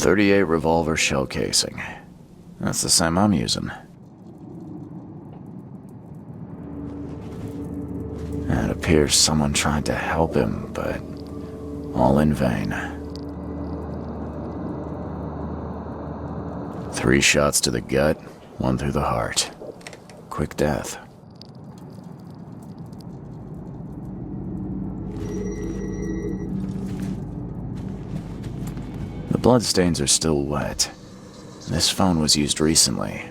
.38 revolver shell casing. That's the same I'm using. It appears someone tried to help him, but all in vain. 3 shots to the gut, 1 through the heart. Quick death. The bloodstains are still wet. This phone was used recently.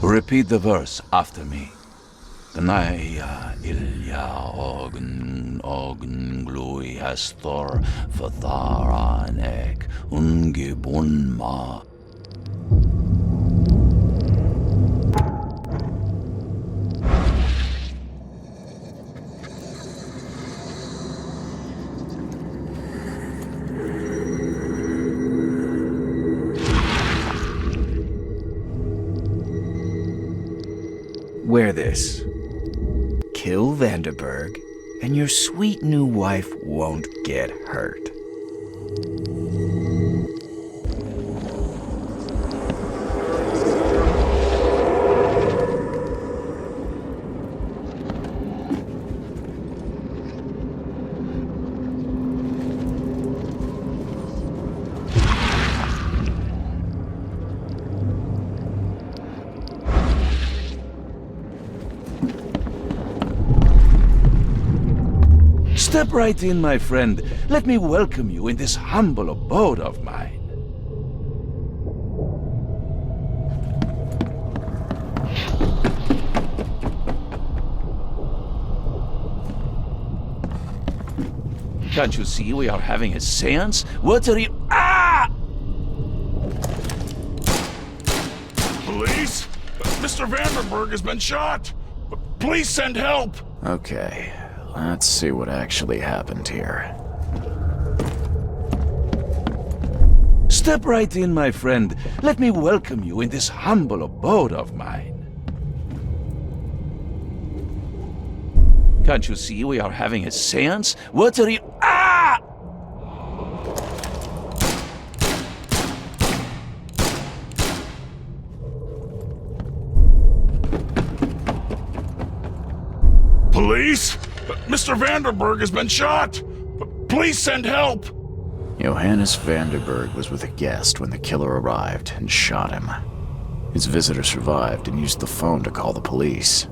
Repeat the verse after me. Gnaya ilya ogn glui hastor fatharanek ungibunma. Wear this. Kill Vanderberg, and your sweet new wife won't get hurt. Step right in, my friend. Let me welcome you in this humble abode of mine. Can't you see we are having a seance? What are you— Ah! Police? Mr. Vanderberg has been shot! Please send help! Okay, let's see what actually happened here. Step right in, my friend. Let me welcome you in this humble abode of mine. Can't you see we are having a seance? What are you— Ah! Police? Mr. Vanderberg has been shot! Please send help! Johannes Vanderberg was with a guest when the killer arrived and shot him. His visitor survived and used the phone to call the police.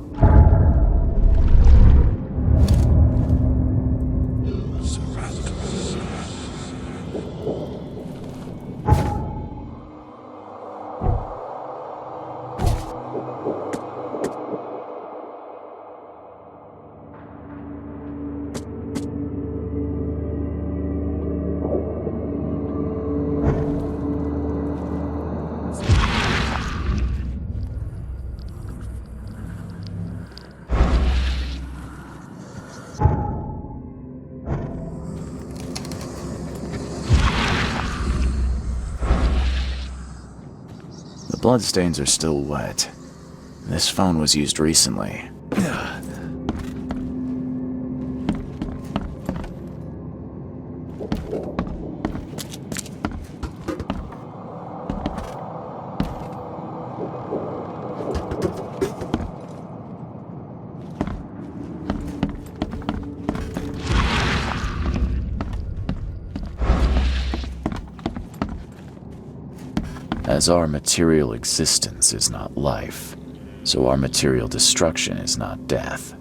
The bloodstains are still wet. This phone was used recently. As our material existence is not life, so our material destruction is not death.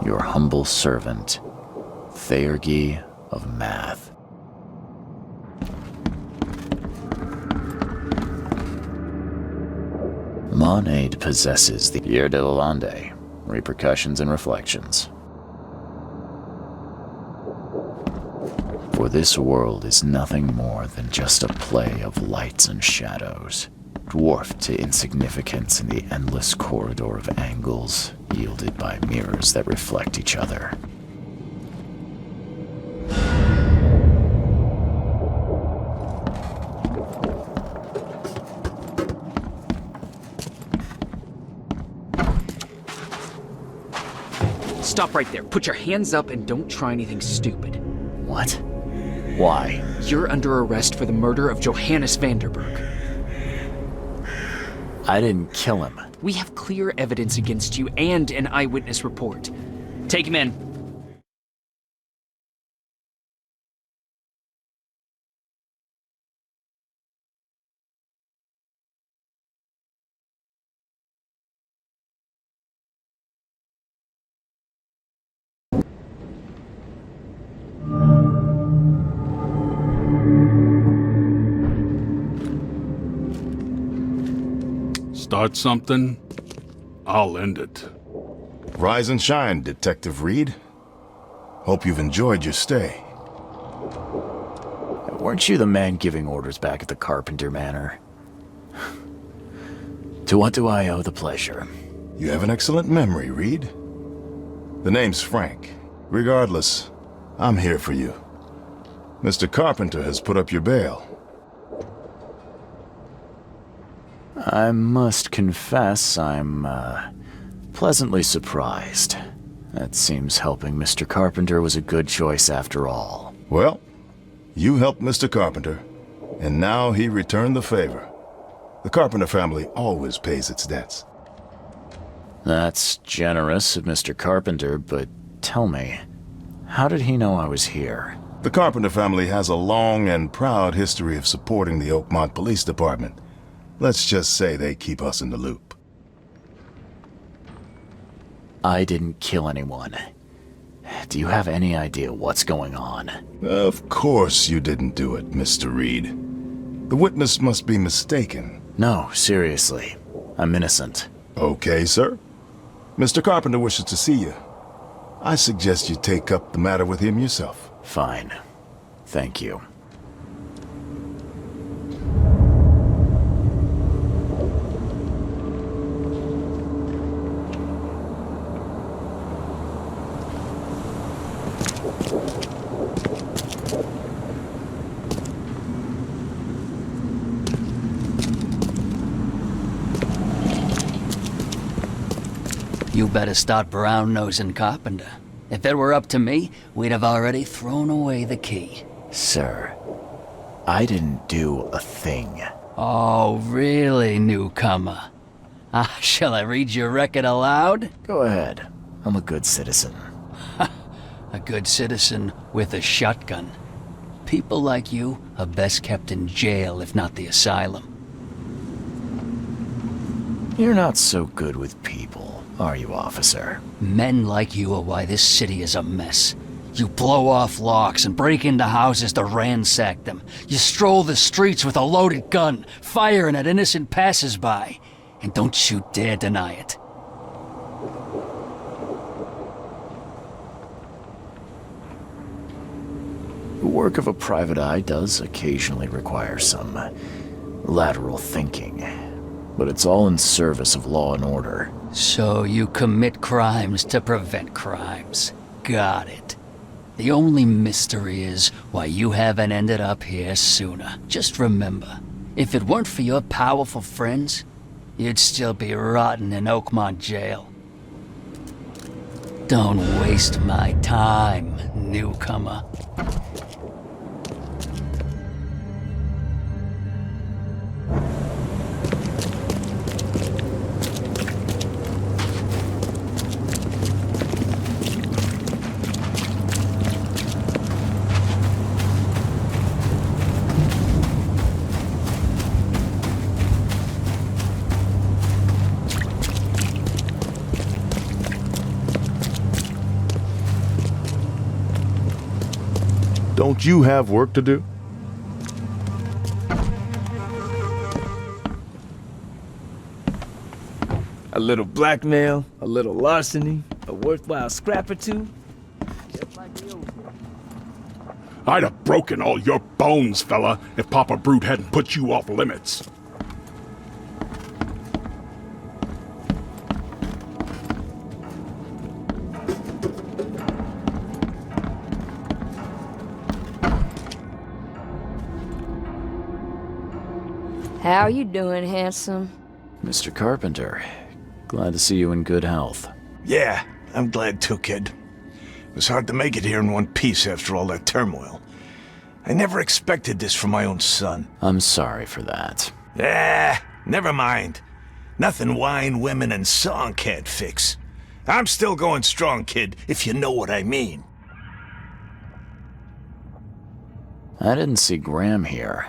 Your humble servant, Theurgy of Math. Monade possesses the Pierre de Lalande, Repercussions and Reflections. For this world is nothing more than just a play of lights and shadows, dwarfed to insignificance in the endless corridor of angles yielded by mirrors that reflect each other. Stop right there. Put your hands up and don't try anything stupid. What? Why? You're under arrest for the murder of Johannes Vanderberg. I didn't kill him. We have clear evidence against you and an eyewitness report. Take him in. Start something, I'll end it. Rise and shine, Detective Reed. Hope you've enjoyed your stay. Weren't you the man giving orders back at the Carpenter Manor? To what do I owe the pleasure? You have an excellent memory, Reed. The name's Frank. Regardless, I'm here for you. Mr. Carpenter has put up your bail. I must confess I'm, pleasantly surprised. That seems helping Mr. Carpenter was a good choice after all. Well, you helped Mr. Carpenter, and now he returned the favor. The Carpenter family always pays its debts. That's generous of Mr. Carpenter, but tell me, how did he know I was here? The Carpenter family has a long and proud history of supporting the Oakmont Police Department. Let's just say they keep us in the loop. I didn't kill anyone. Do you have any idea what's going on? Of course you didn't do it, Mr. Reed. The witness must be mistaken. No, seriously. I'm innocent. Okay, sir. Mr. Carpenter wishes to see you. I suggest you take up the matter with him yourself. Fine. Thank you. You better start brown-nosing Carpenter. If it were up to me, we'd have already thrown away the key. Sir, I didn't do a thing. Oh, really, newcomer? Shall I read your record aloud? Go ahead. I'm a good citizen. A good citizen with a shotgun. People like you are best kept in jail, if not the asylum. You're not so good with people, are you, officer? Men like you are why this city is a mess. You blow off locks and break into houses to ransack them. You stroll the streets with a loaded gun, firing at innocent passers-by. And don't you dare deny it. The work of a private eye does occasionally require some lateral thinking, but it's all in service of law and order. So you commit crimes to prevent crimes. Got it. The only mystery is why you haven't ended up here sooner. Just remember, if it weren't for your powerful friends, you'd still be rotting in Oakmont jail. Don't waste my time, newcomer. Don't you have work to do? A little blackmail, a little larceny, a worthwhile scrap or two. Just like the old days. I'd have broken all your bones, fella, if Papa Brute hadn't put you off limits. How you doing, handsome? Mr. Carpenter, glad to see you in good health. Yeah, I'm glad too, kid. It was hard to make it here in one piece after all that turmoil. I never expected this from my own son. I'm sorry for that. Never mind. Nothing wine, women, and song can't fix. I'm still going strong, kid, if you know what I mean. I didn't see Graham here.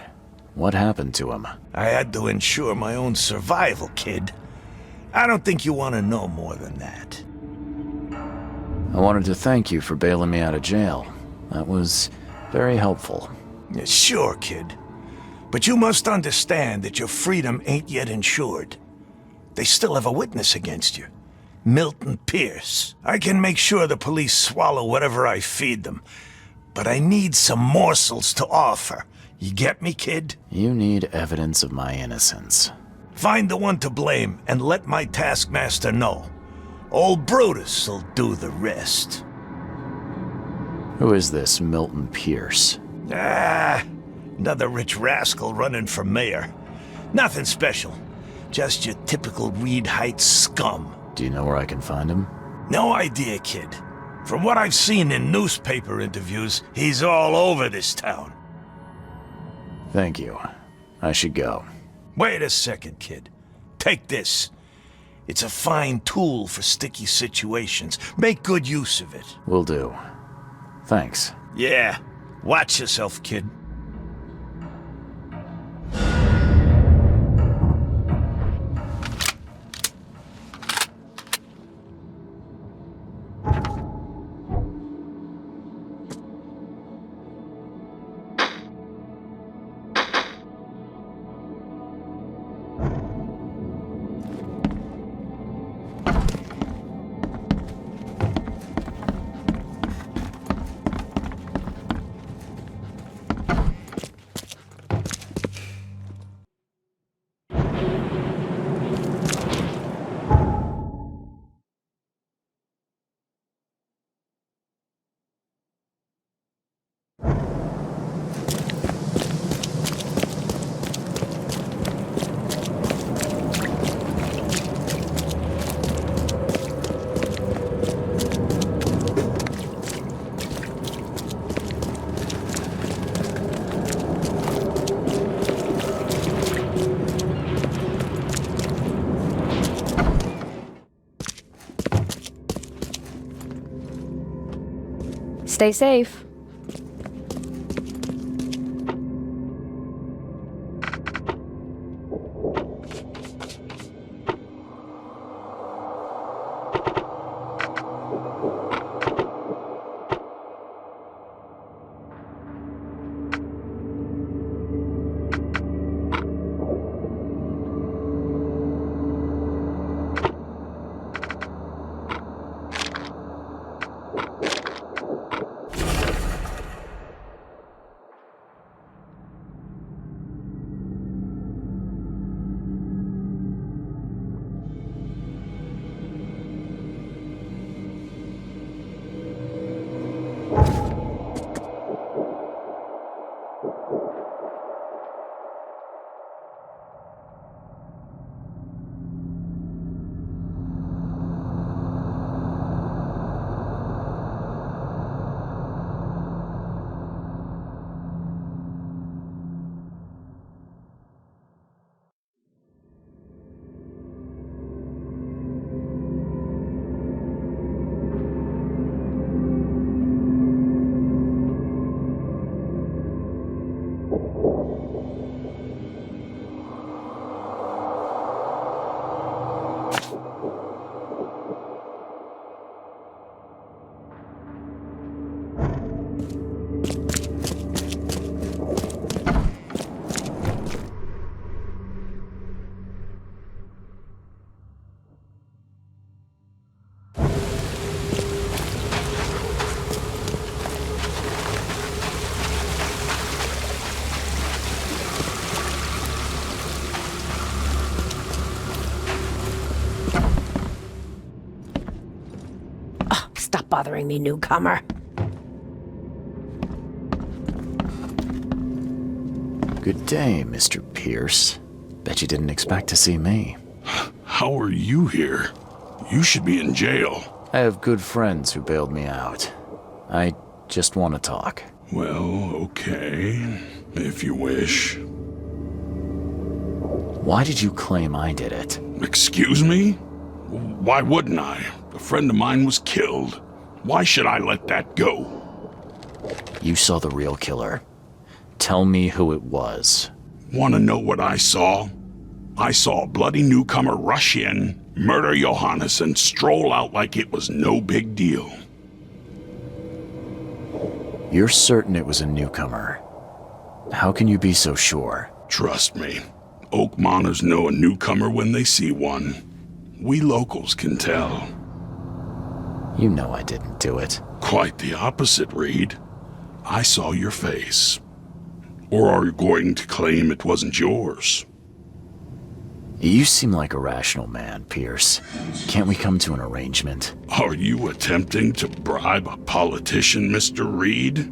What happened to him? I had to ensure my own survival, kid. I don't think you want to know more than that. I wanted to thank you for bailing me out of jail. That was very helpful. Yeah, sure, kid. But you must understand that your freedom ain't yet insured. They still have a witness against you. Milton Pierce. I can make sure the police swallow whatever I feed them. But I need some morsels to offer. You get me, kid? You need evidence of my innocence. Find the one to blame and let my taskmaster know. Old Brutus'll do the rest. Who is this Milton Pierce? Another rich rascal running for mayor. Nothing special. Just your typical Reed Heights scum. Do you know where I can find him? No idea, kid. From what I've seen in newspaper interviews, he's all over this town. Thank you. I should go. Wait a second, kid. Take this. It's a fine tool for sticky situations. Make good use of it. Will do. Thanks. Yeah. Watch yourself, kid. Stay safe. bothering me, newcomer. Good day, Mr. Pierce. Bet you didn't expect to see me. How are you here? You should be in jail. I have good friends who bailed me out. I just want to talk. Well, okay, if you wish. Why did you claim I did it? Excuse me? Why wouldn't I? A friend of mine was killed. Why should I let that go? You saw the real killer. Tell me who it was. Want to know what I saw? I saw a bloody newcomer rush in, murder Johannes, and stroll out like it was no big deal. You're certain it was a newcomer. How can you be so sure? Trust me, Oakmoners know a newcomer when they see one. We locals can tell. You know I didn't do it. Quite the opposite, Reed. I saw your face. Or are you going to claim it wasn't yours? You seem like a rational man, Pierce. Can't we come to an arrangement? Are you attempting to bribe a politician, Mr. Reed?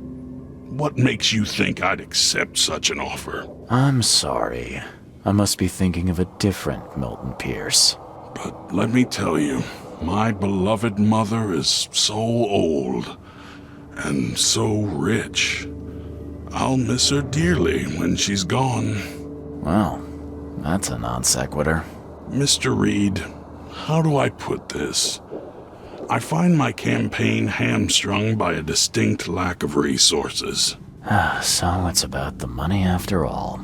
What makes you think I'd accept such an offer? I'm sorry. I must be thinking of a different Milton Pierce. But let me tell you, my beloved mother is so old and so rich. I'll miss her dearly when she's gone. Well, that's a non sequitur. Mr. Reed, how do I put this? I find my campaign hamstrung by a distinct lack of resources. So it's about the money after all.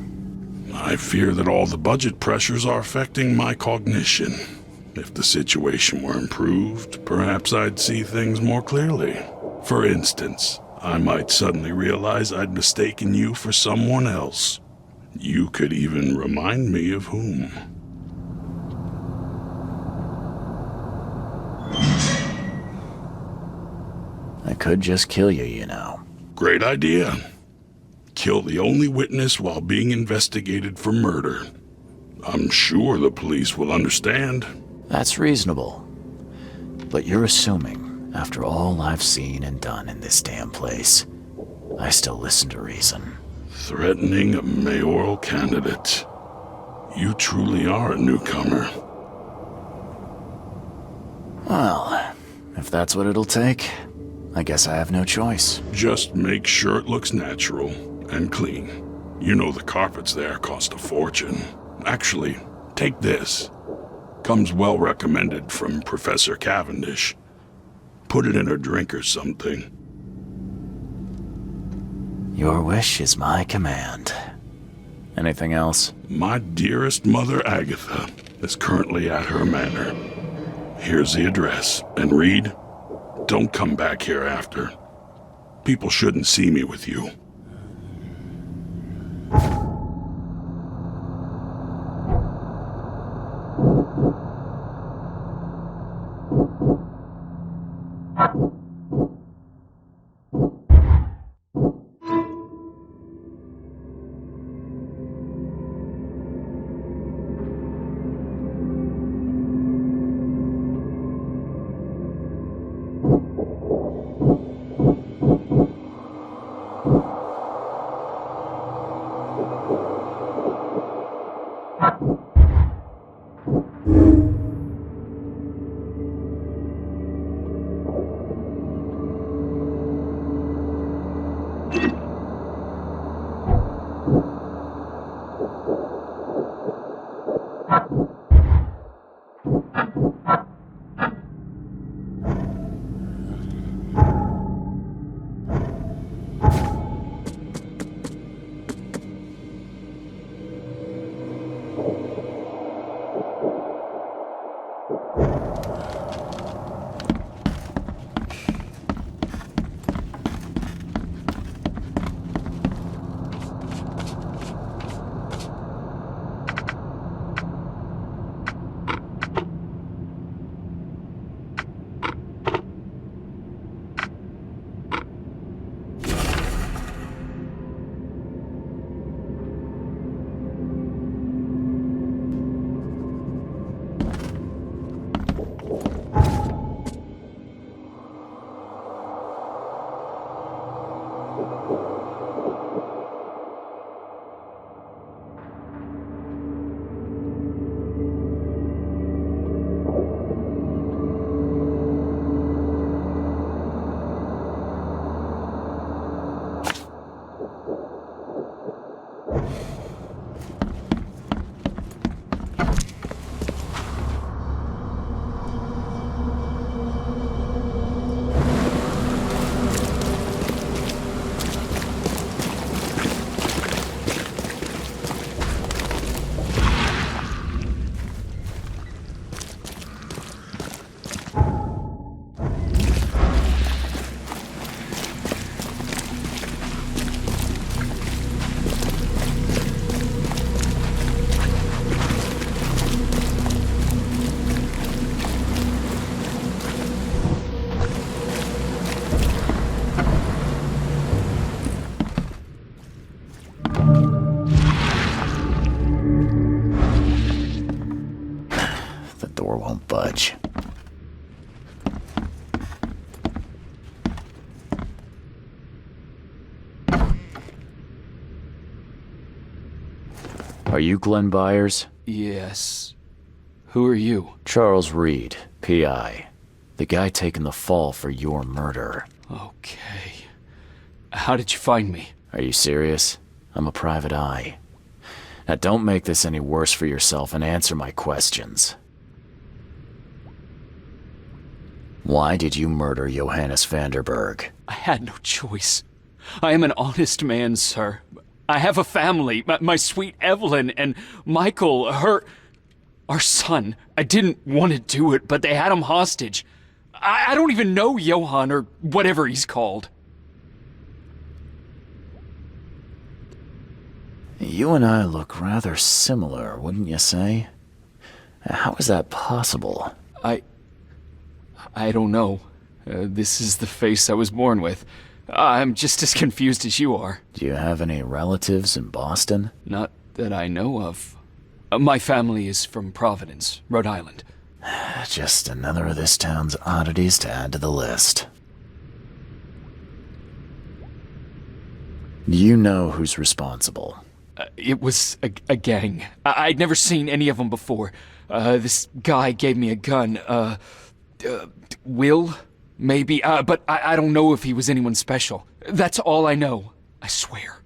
I fear that all the budget pressures are affecting my cognition. If the situation were improved, perhaps I'd see things more clearly. For instance, I might suddenly realize I'd mistaken you for someone else. You could even remind me of whom. I could just kill you, you know. Great idea. Kill the only witness while being investigated for murder. I'm sure the police will understand. That's reasonable. But you're assuming, after all I've seen and done in this damn place, I still listen to reason. Threatening a mayoral candidate. You truly are a newcomer. Well, if that's what it'll take, I guess I have no choice. Just make sure it looks natural and clean. You know the carpets there cost a fortune. Actually, take this. Comes well recommended from Professor Cavendish. Put it in a drink or something. Your wish is my command. Anything else? My dearest mother, Agatha, is currently at her manor. Here's the address. And Reed, don't come back here after. People shouldn't see me with you. budge. Are you Glenn Byers? Yes. Who are you? Charles Reed, P.I. The guy taking the fall for your murder. Okay. How did you find me? Are you serious? I'm a private eye. Now don't make this any worse for yourself and answer my questions. Why did you murder Johannes Vanderberg? I had no choice. I am an honest man, sir. I have a family, my sweet Evelyn and Michael, our son. I didn't want to do it, but they had him hostage. I don't even know Johann or whatever he's called. You and I look rather similar, wouldn't you say? How is that possible? I don't know. This is the face I was born with. I'm just as confused as you are. Do you have any relatives in Boston? Not that I know of. My family is from Providence, Rhode Island. Just another of this town's oddities to add to the list. Do you know who's responsible? It was a gang. I'd never seen any of them before. This guy gave me a gun. Will? Maybe. But I don't know if he was anyone special. That's all I know. I swear.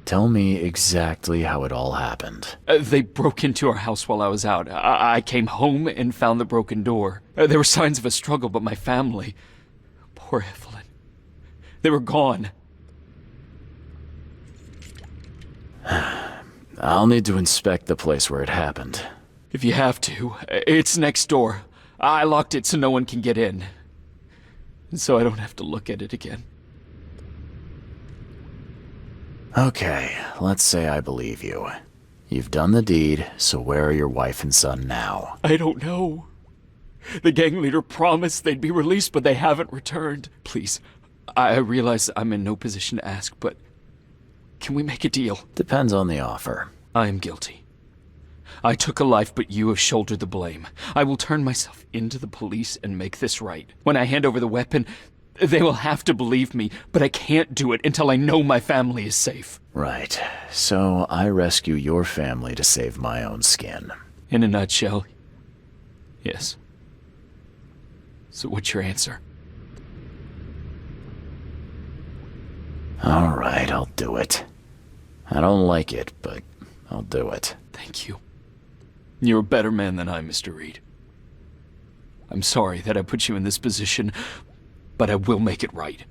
Tell me exactly how it all happened. They broke into our house while I was out. I came home and found the broken door. There were signs of a struggle, but my family... Poor Evelyn. They were gone. I'll need to inspect the place where it happened. If you have to. It's next door. I locked it so no one can get in. So I don't have to look at it again. Okay, let's say I believe you. You've done the deed, so where are your wife and son now? I don't know. The gang leader promised they'd be released, but they haven't returned. Please, I realize I'm in no position to ask, but can we make a deal? Depends on the offer. I am guilty. I took a life, but you have shouldered the blame. I will turn myself into the police and make this right. When I hand over the weapon, they will have to believe me, but I can't do it until I know my family is safe. Right. So I rescue your family to save my own skin. In a nutshell, yes. So what's your answer? All right, I'll do it. I don't like it, but I'll do it. Thank you. You're a better man than I, Mr. Reed. I'm sorry that I put you in this position, but I will make it right.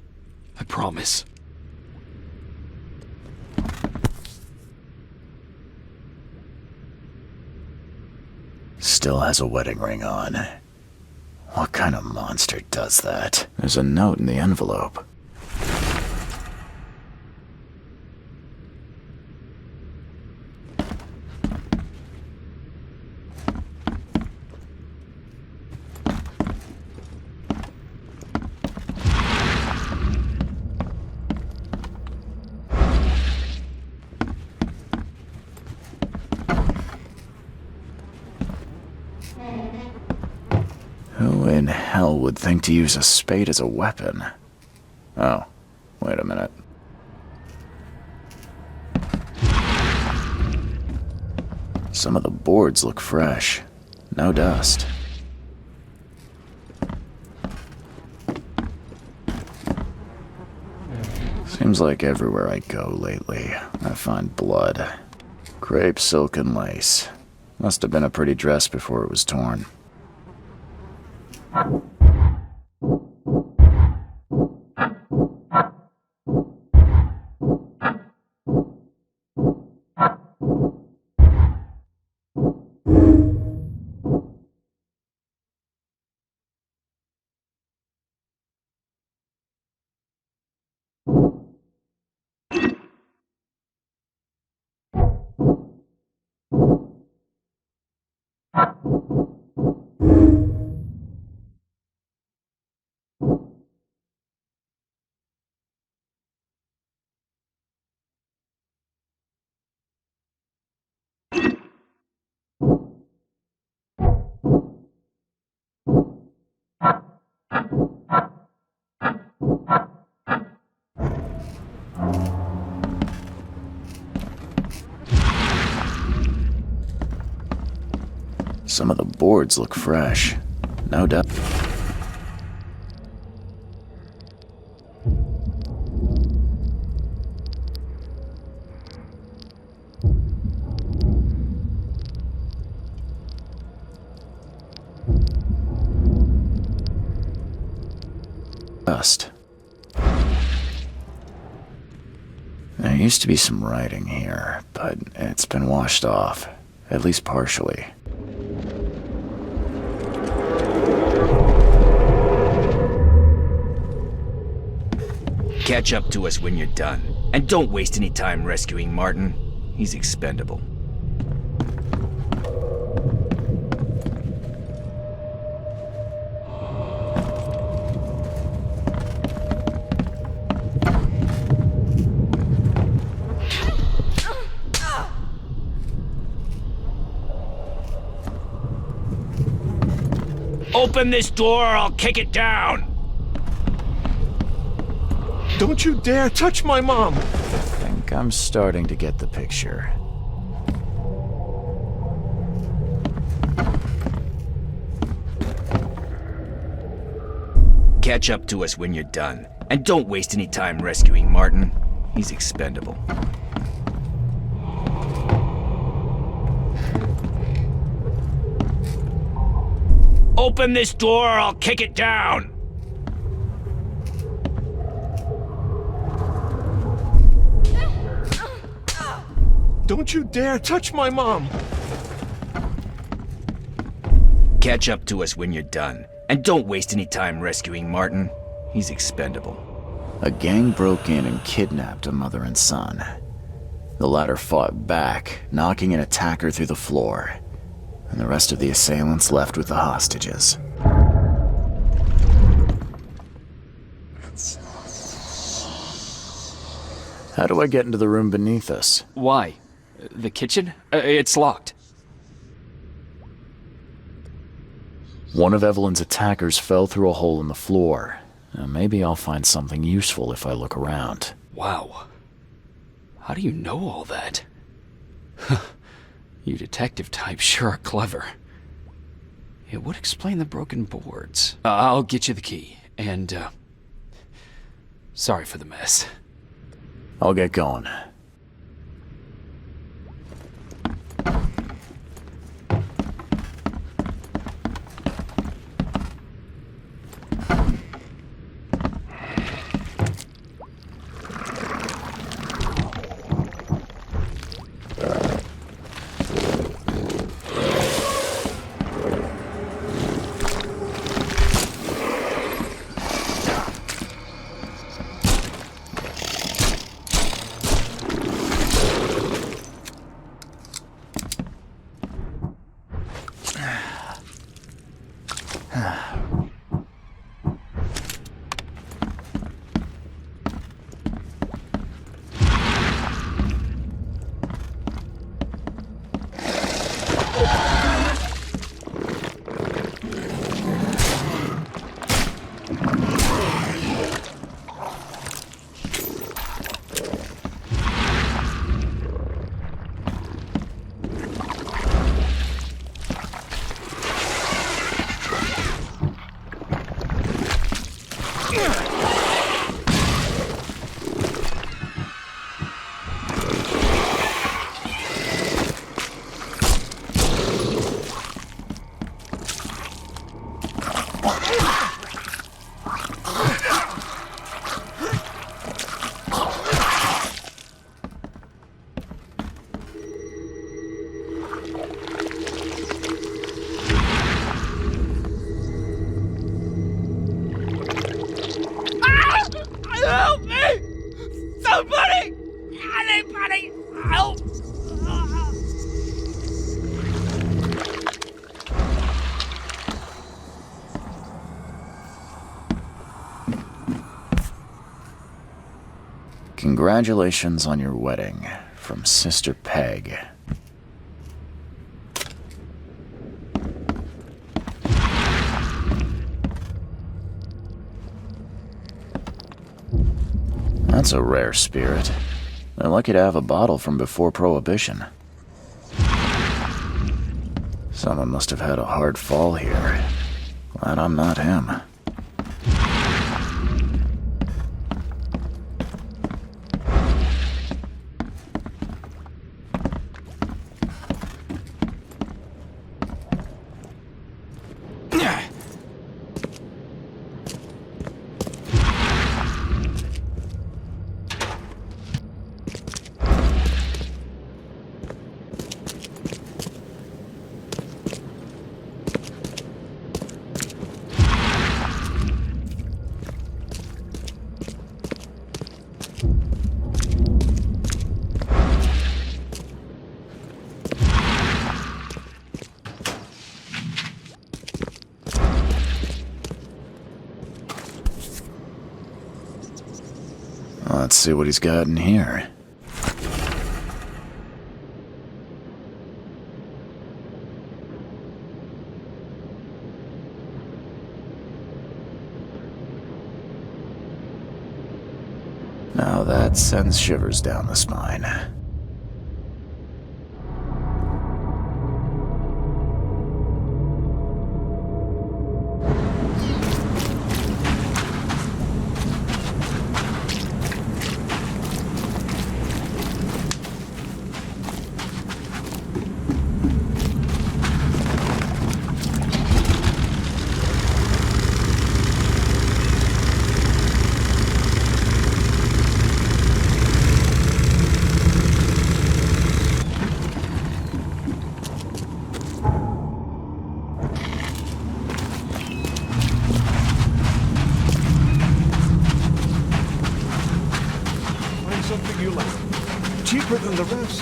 I promise. Still has a wedding ring on. What kind of monster does that? There's a note in the envelope. Who in hell would think to use a spade as a weapon? Oh, wait a minute. Some of the boards look fresh. No dust. Seems like everywhere I go lately, I find blood. Crepe, silk, and lace. Must have been a pretty dress before it was torn. Some of the boards look fresh. No doubt. Dust. There used to be some writing here, but it's been washed off, at least partially. Catch up to us when you're done. And don't waste any time rescuing Martin. He's expendable. Open this door or I'll kick it down! Don't you dare touch my mom! I think I'm starting to get the picture. Catch up to us when you're done. And don't waste any time rescuing Martin. He's expendable. Open this door or I'll kick it down! Don't you dare touch my mom! Catch up to us when you're done. And don't waste any time rescuing Martin. He's expendable. A gang broke in and kidnapped a mother and son. The latter fought back, knocking an attacker through the floor, and the rest of the assailants left with the hostages. How do I get into the room beneath us? Why? The kitchen? It's locked. One of Evelyn's attackers fell through a hole in the floor. Maybe I'll find something useful if I look around. Wow. How do you know all that? You detective types sure are clever. It would explain the broken boards. I'll get you the key, and, sorry for the mess. I'll get going. Help me! Somebody! Anybody! Help! Congratulations on your wedding, from Sister Peg. That's a rare spirit. They're lucky to have a bottle from before Prohibition. Someone must have had a hard fall here. Glad I'm not him. Let's see what he's got in here. Now that sends shivers down the spine. Something you like. Cheaper than the rest.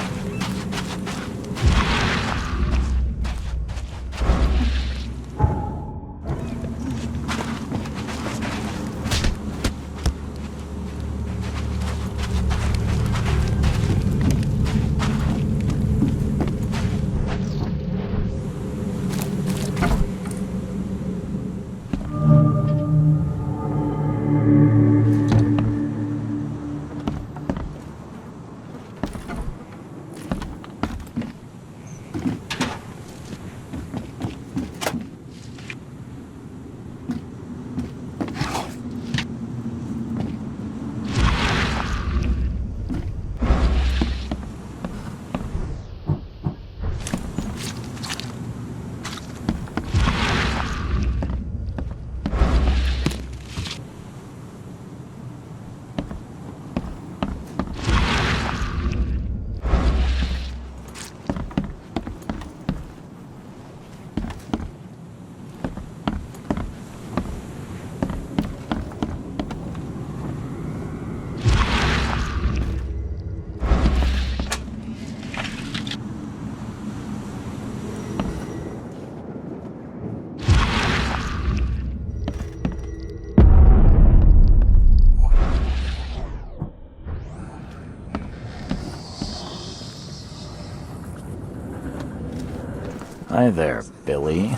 Hi there, Billy.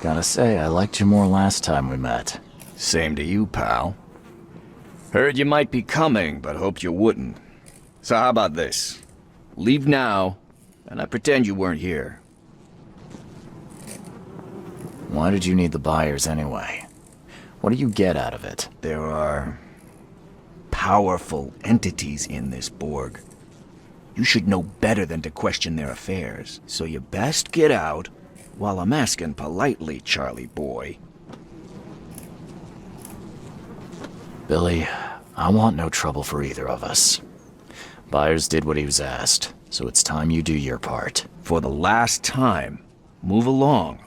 Gotta say, I liked you more last time we met. Same to you, pal. Heard you might be coming, but hoped you wouldn't. So how about this? Leave now, and I pretend you weren't here. Why did you need the buyers anyway? What do you get out of it? There are powerful entities in this Borg. You should know better than to question their affairs, so you best get out while I'm asking politely, Charlie boy. Billy, I want no trouble for either of us. Byers did what he was asked, so it's time you do your part. For the last time, move along.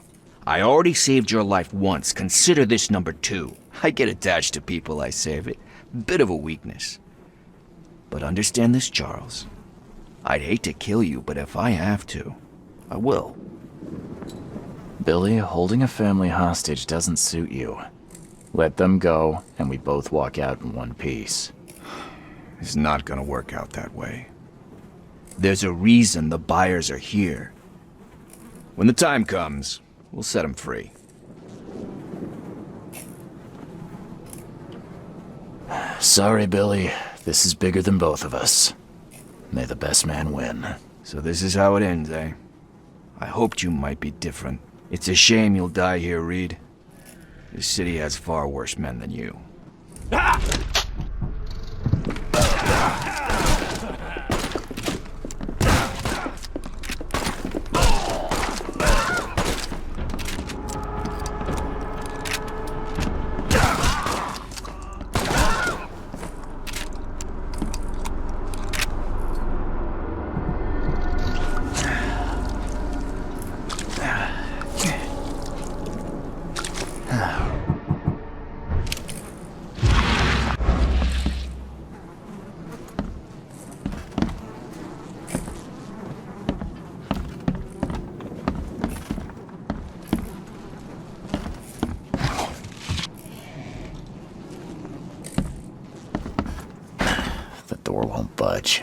I already saved your life once. Consider this number 2. I get attached to people I save. It bit of a weakness. But understand this, Charles. I'd hate to kill you, but if I have to, I will. Billy, holding a family hostage doesn't suit you. Let them go, and we both walk out in one piece. It's not gonna work out that way. There's a reason the buyers are here. When the time comes, we'll set them free. Sorry, Billy. This is bigger than both of us. May the best man win. So this is how it ends, eh? I hoped you might be different. It's a shame you'll die here, Reed. This city has far worse men than you. The door won't budge.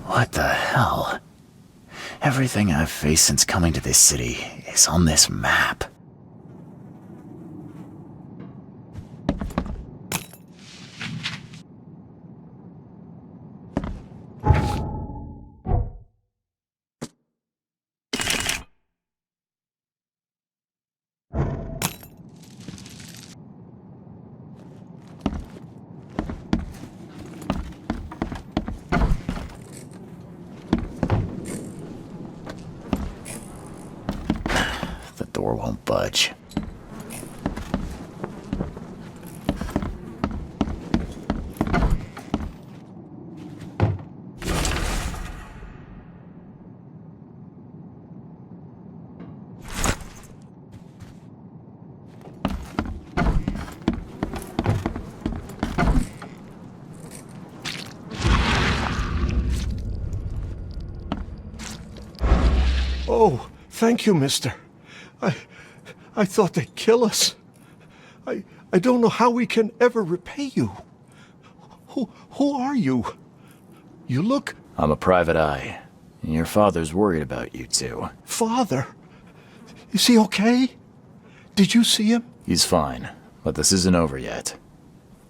What the hell? Everything I've faced since coming to this city is on this map. The door won't budge. Oh, thank you, mister. I thought they'd kill us. I don't know how we can ever repay you. Who are you? You look... I'm a private eye. Your father's worried about you two. Father? Is he okay? Did you see him? He's fine, but this isn't over yet.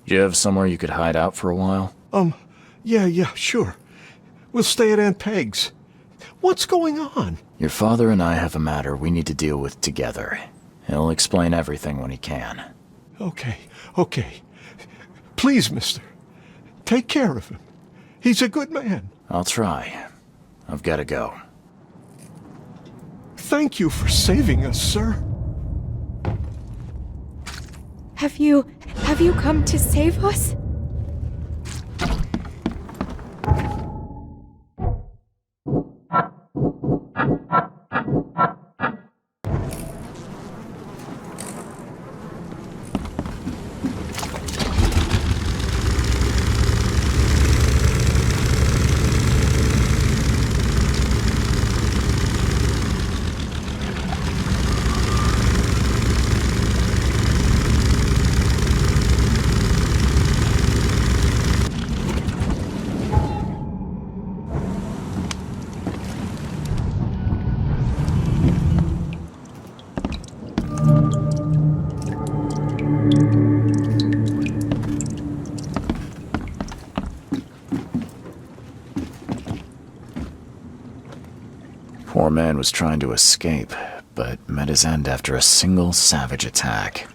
Do you have somewhere you could hide out for a while? Yeah, sure. We'll stay at Aunt Peg's. What's going on? Your father and I have a matter we need to deal with together. He'll explain everything when he can. Okay. Please, mister. Take care of him. He's a good man. I'll try. I've got to go. Thank you for saving us, sir. Have you come to save us? Our man was trying to escape, but met his end after a single savage attack.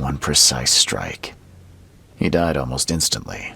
One precise strike. He died almost instantly.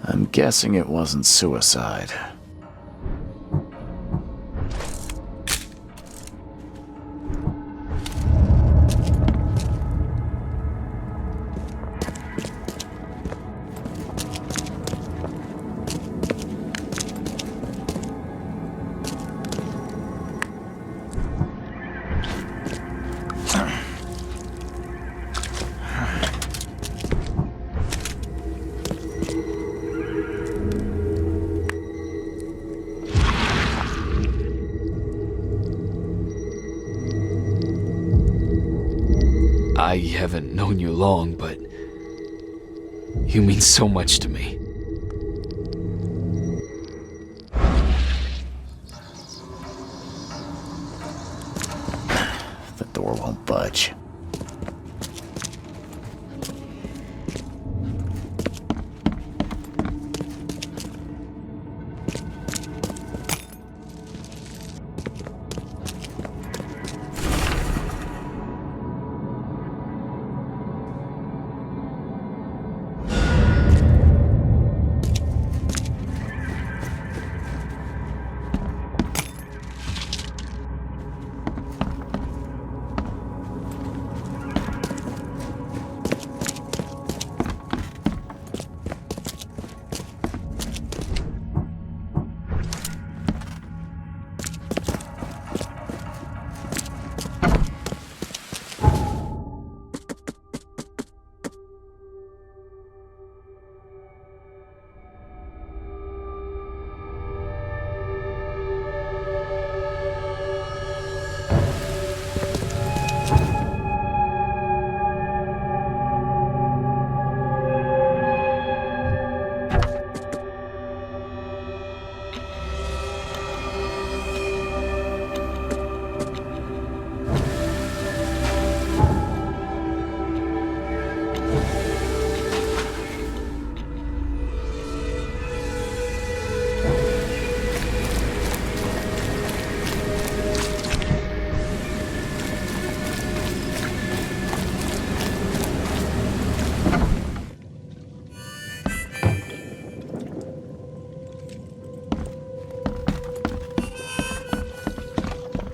I'm guessing it wasn't suicide. I haven't known you long, but you mean so much to me. The door won't budge.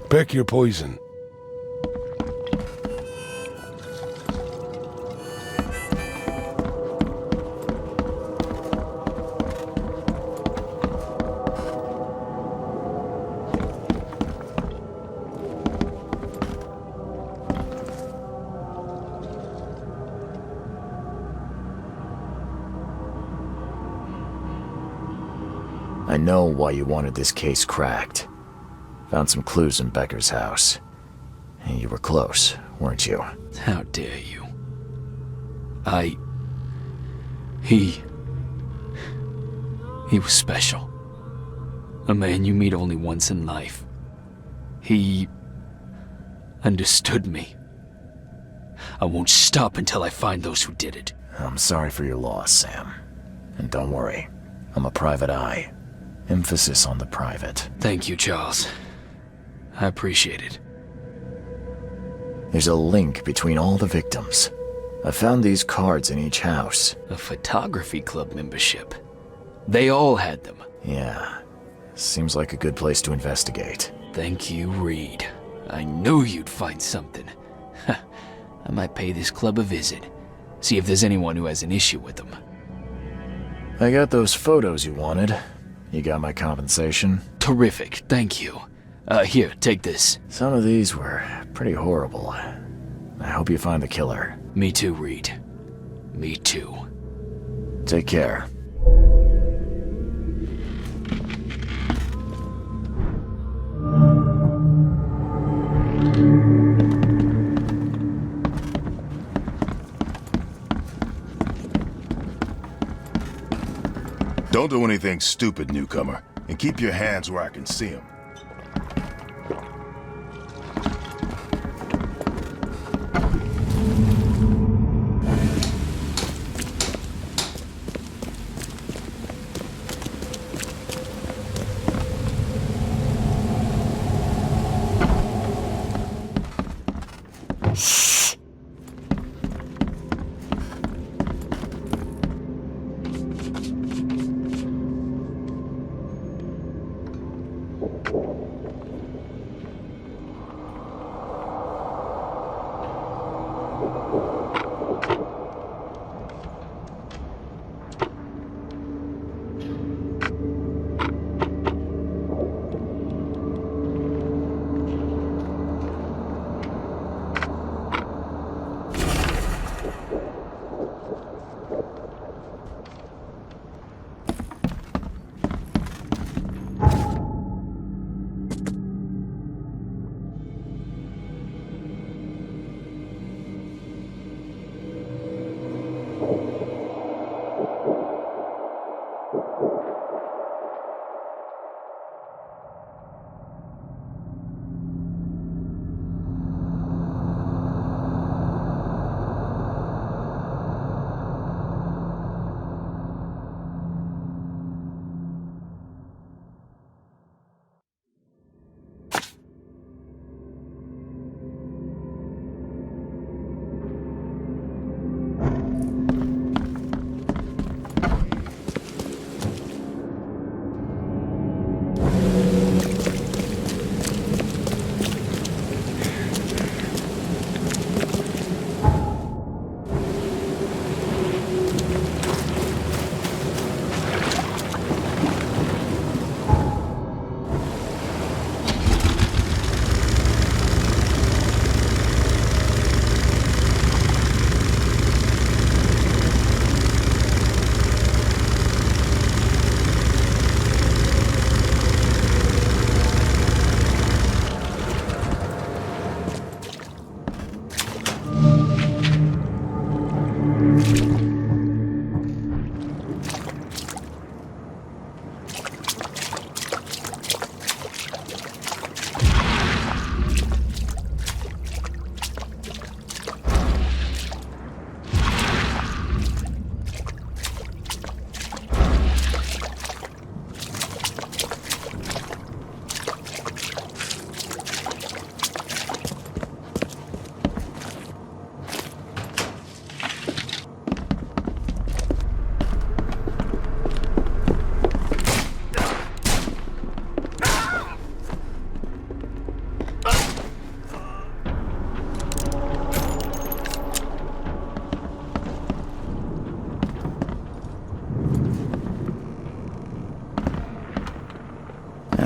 Pick your poison. I know why you wanted this case cracked. Found some clues in Becker's house. You were close, weren't you? How dare you? He was special. A man you meet only once in life. He understood me. I won't stop until I find those who did it. I'm sorry for your loss, Sam. And don't worry, I'm a private eye. Emphasis on the private. Thank you, Charles. I appreciate it. There's a link between all the victims. I found these cards in each house. A photography club membership. They all had them. Yeah. Seems like a good place to investigate. Thank you, Reed. I knew you'd find something. I might pay this club a visit. See if there's anyone who has an issue with them. I got those photos you wanted. You got my compensation? Terrific, thank you. Here, take this. Some of these were pretty horrible. I hope you find the killer. Me too, Reed. Me too. Take care. Don't do anything stupid, newcomer, and keep your hands where I can see them.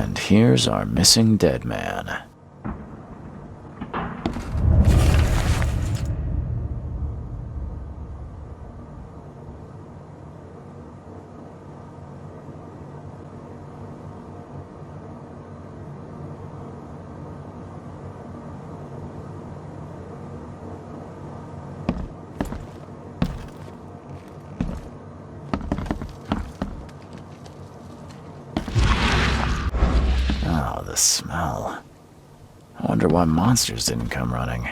And here's our missing dead man. Oh, the smell. I wonder why monsters didn't come running.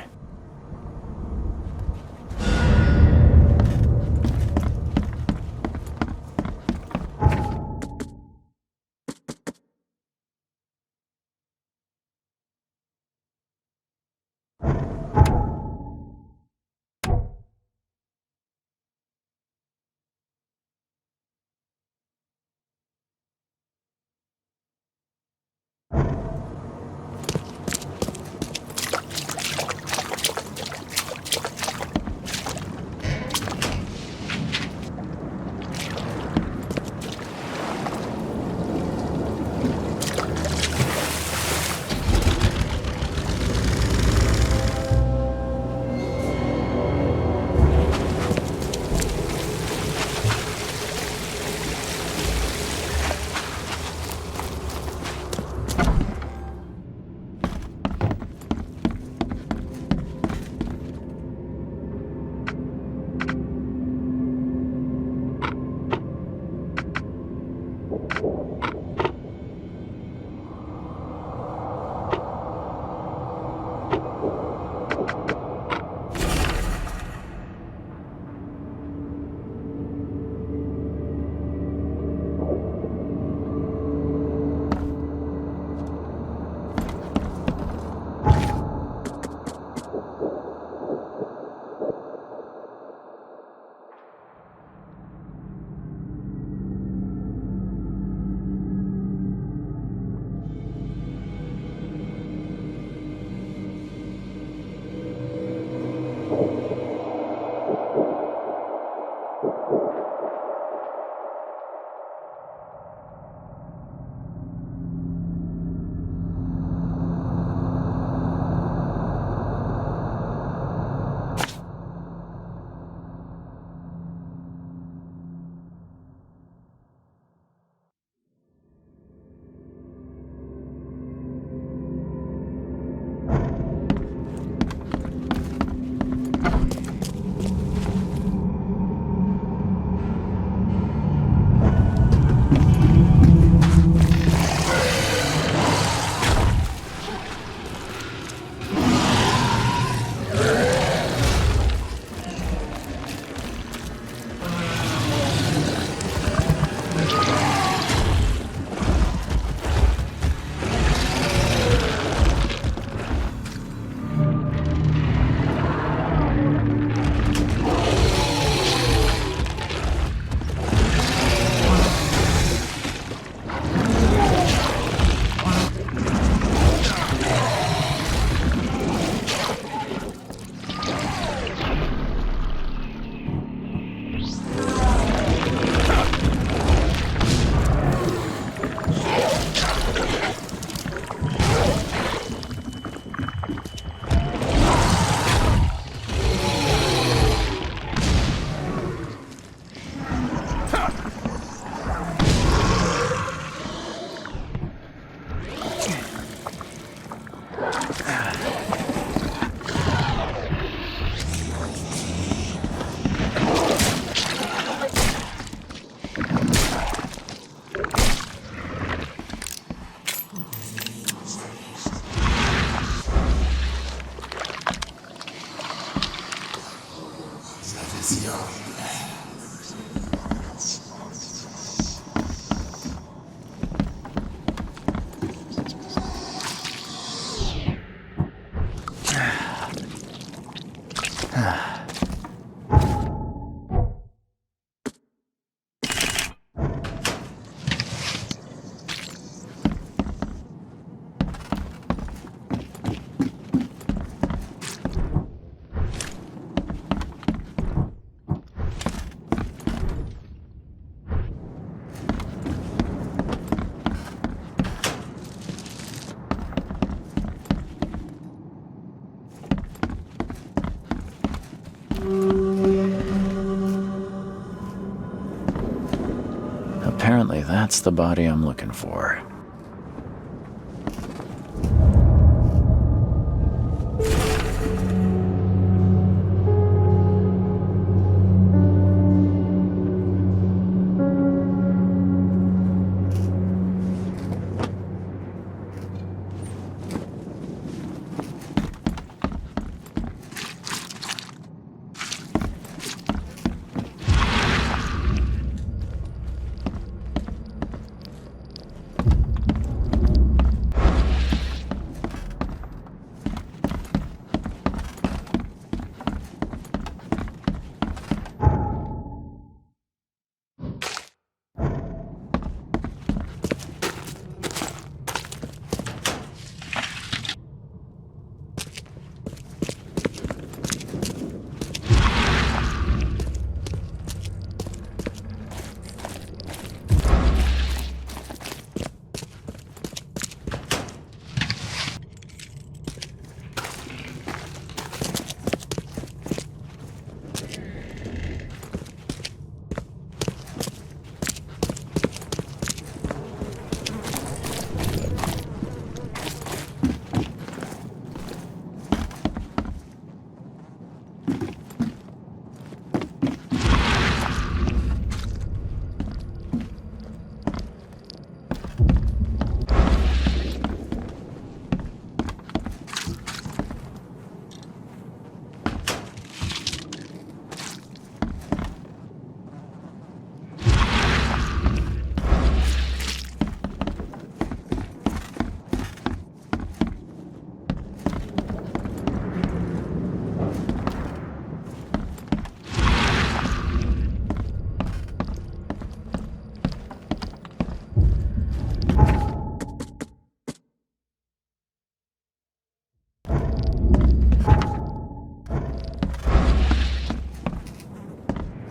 that's the body I'm looking for.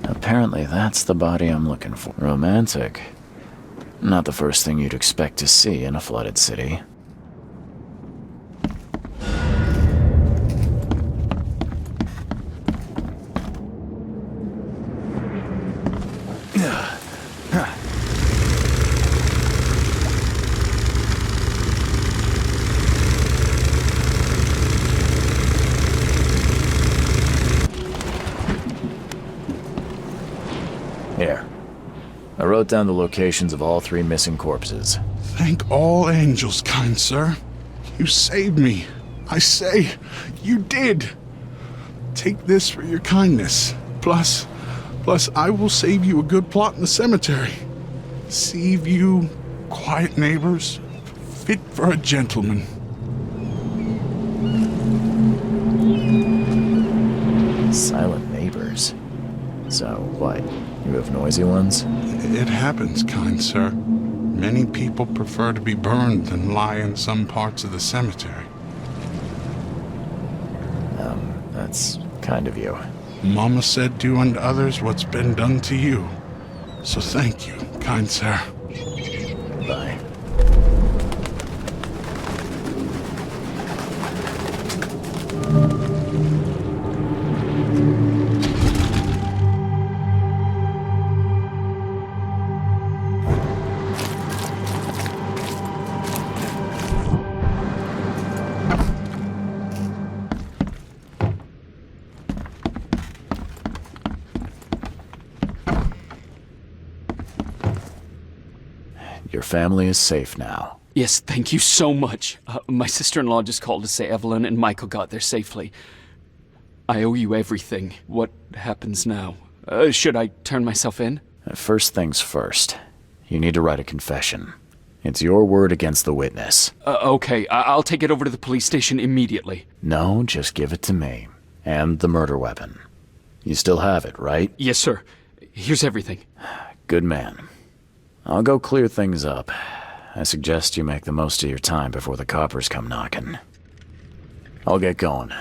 Apparently that's the body I'm looking for. Romantic. Not the first thing you'd expect to see in a flooded city. Here. I wrote down the locations of all 3 missing corpses. Thank all angels, kind sir. You saved me. I say, you did. Take this for your kindness. Plus, I will save you a good plot in the cemetery. Save you, quiet neighbors, fit for a gentleman. Silent neighbors. So, what? You have noisy ones? It happens, kind sir. Many people prefer to be burned than lie in some parts of the cemetery. That's kind of you. Mama said do unto others what's been done to you. So thank you, kind sir. Bye. Your family is safe now. Yes, thank you so much. My sister-in-law just called to say Evelyn and Michael got there safely. I owe you everything. What happens now? Should I turn myself in? First things first. You need to write a confession. It's your word against the witness. Okay, I'll take it over to the police station immediately. No, just give it to me. And the murder weapon. You still have it, right? Yes, sir. Here's everything. Good man. I'll go clear things up. I suggest you make the most of your time before the coppers come knocking. I'll get going.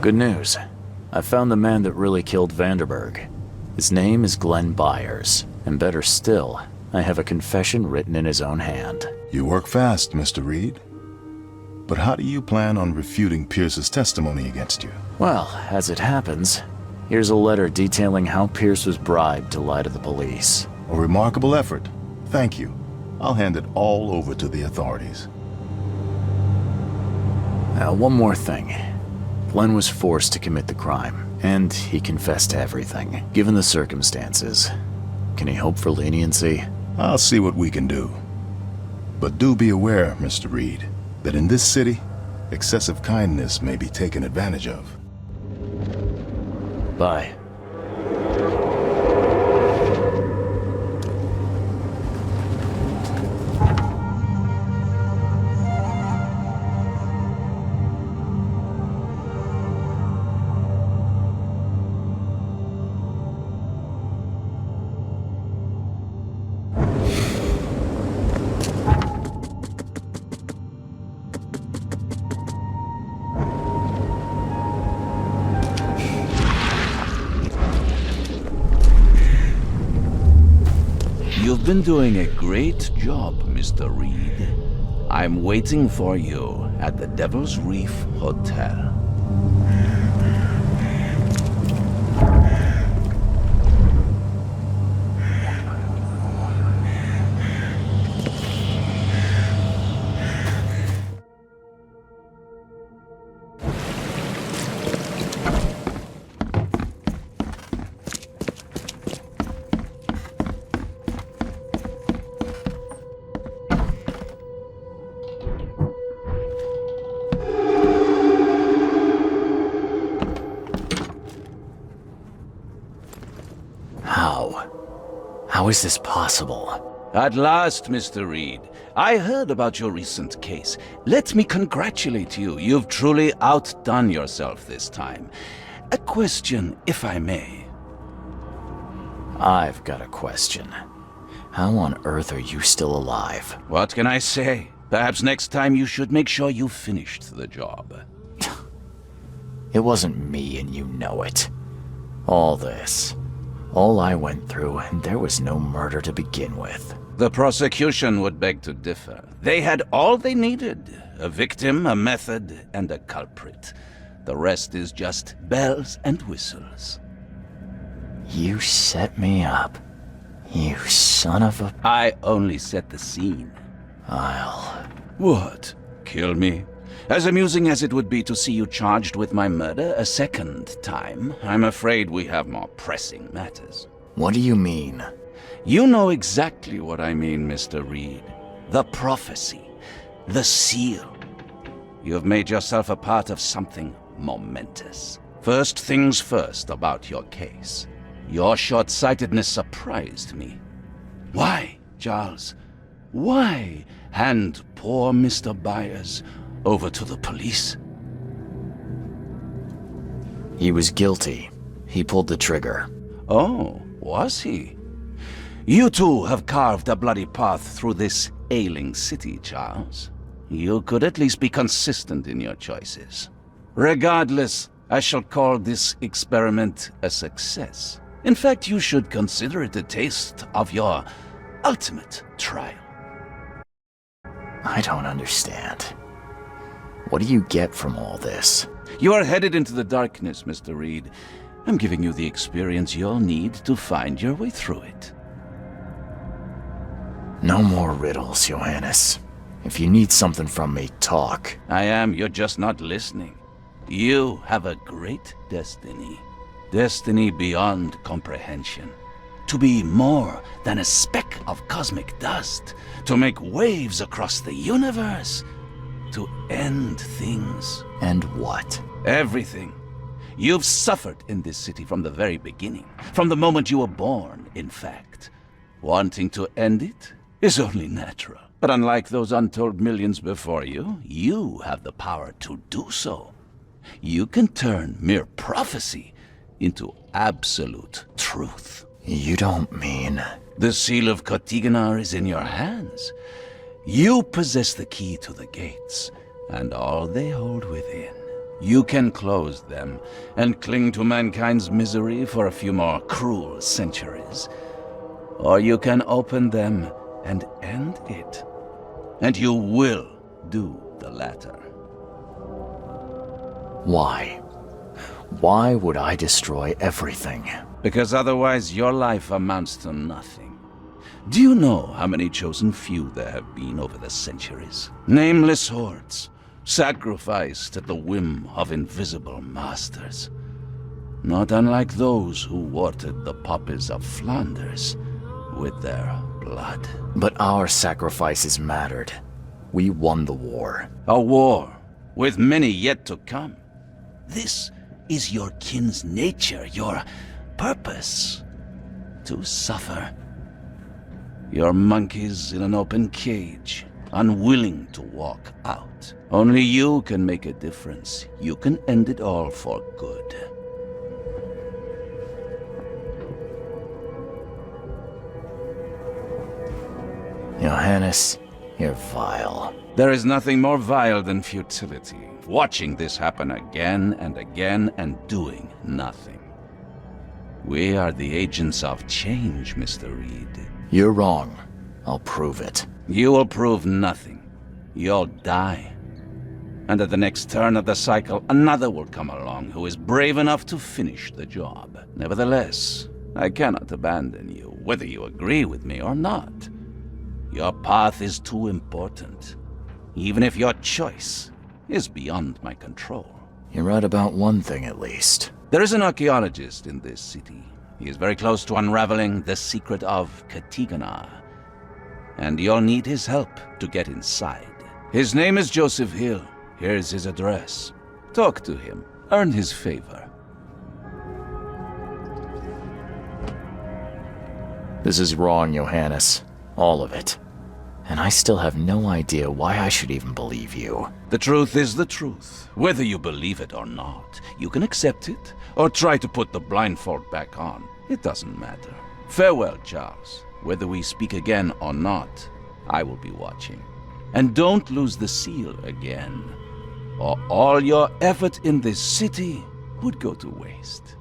Good news. I found the man that really killed Vanderberg. His name is Glenn Byers, and better still, I have a confession written in his own hand. You work fast, Mr. Reed. But how do you plan on refuting Pierce's testimony against you? Well, as it happens, here's a letter detailing how Pierce was bribed to lie to the police. A remarkable effort. Thank you. I'll hand it all over to the authorities. One more thing. Glenn was forced to commit the crime, and he confessed to everything. Given the circumstances, can he hope for leniency? I'll see what we can do. But do be aware, Mr. Reed, that in this city, excessive kindness may be taken advantage of. Bye. You've been doing a great job, Mr. Reed. I'm waiting for you at the Devil's Reef Hotel. How is this possible? At last, Mr. Reed. I heard about your recent case. Let me congratulate you. You've truly outdone yourself this time. A question, if I may. I've got a question. How on earth are you still alive? What can I say? Perhaps next time you should make sure you finished the job. It wasn't me, and you know it. All this. All I went through, and there was no murder to begin with. The prosecution would beg to differ. They had all they needed. A victim, a method, and a culprit. The rest is just bells and whistles. You set me up. You son of a... I only set the scene. I'll... What? Kill me? As amusing as it would be to see you charged with my murder a second time, I'm afraid we have more pressing matters. What do you mean? You know exactly what I mean, Mr. Reed. The prophecy. The seal. You have made yourself a part of something momentous. First things first about your case. Your short-sightedness surprised me. Why, Charles? Why hand poor Mr. Byers over to the police? He was guilty. He pulled the trigger. Oh, was he? You too have carved a bloody path through this ailing city, Charles. You could at least be consistent in your choices. Regardless, I shall call this experiment a success. In fact, you should consider it a taste of your ultimate trial. I don't understand. What do you get from all this? You are headed into the darkness, Mr. Reed. I'm giving you the experience you'll need to find your way through it. No more riddles, Johannes. If you need something from me, talk. I am, you're just not listening. You have a great destiny. Destiny beyond comprehension. To be more than a speck of cosmic dust. To make waves across the universe. To end things. And what? Everything. You've suffered in this city from the very beginning. From the moment you were born, in fact. Wanting to end it is only natural. But unlike those untold millions before you, you have the power to do so. You can turn mere prophecy into absolute truth. You don't mean... The seal of Kotiganar is in your hands. You possess the key to the gates, and all they hold within. You can close them and cling to mankind's misery for a few more cruel centuries. Or you can open them and end it. And you will do the latter. Why? Why would I destroy everything? Because otherwise your life amounts to nothing. Do you know how many chosen few there have been over the centuries? Nameless hordes, sacrificed at the whim of invisible masters. Not unlike those who watered the poppies of Flanders with their blood. But our sacrifices mattered. We won the war. A war, with many yet to come. This is your kin's nature, your purpose. To suffer. You're monkeys in an open cage, unwilling to walk out. Only you can make a difference. You can end it all for good. Johannes, you're vile. There is nothing more vile than futility. Watching this happen again and again and doing nothing. We are the agents of change, Mr. Reed. You're wrong. I'll prove it. You will prove nothing. You'll die. And at the next turn of the cycle, another will come along who is brave enough to finish the job. Nevertheless, I cannot abandon you, whether you agree with me or not. Your path is too important, even if your choice is beyond my control. You're right about one thing at least. There is an archaeologist in this city. He is very close to unraveling the secret of Katigana, and you'll need his help to get inside. His name is Joseph Hill. Here's his address. Talk to him. Earn his favor. This is wrong, Johannes. All of it. And I still have no idea why I should even believe you. The truth is the truth. Whether you believe it or not, you can accept it, or try to put the blindfold back on. It doesn't matter. Farewell, Charles. Whether we speak again or not, I will be watching. And don't lose the seal again, or all your effort in this city would go to waste.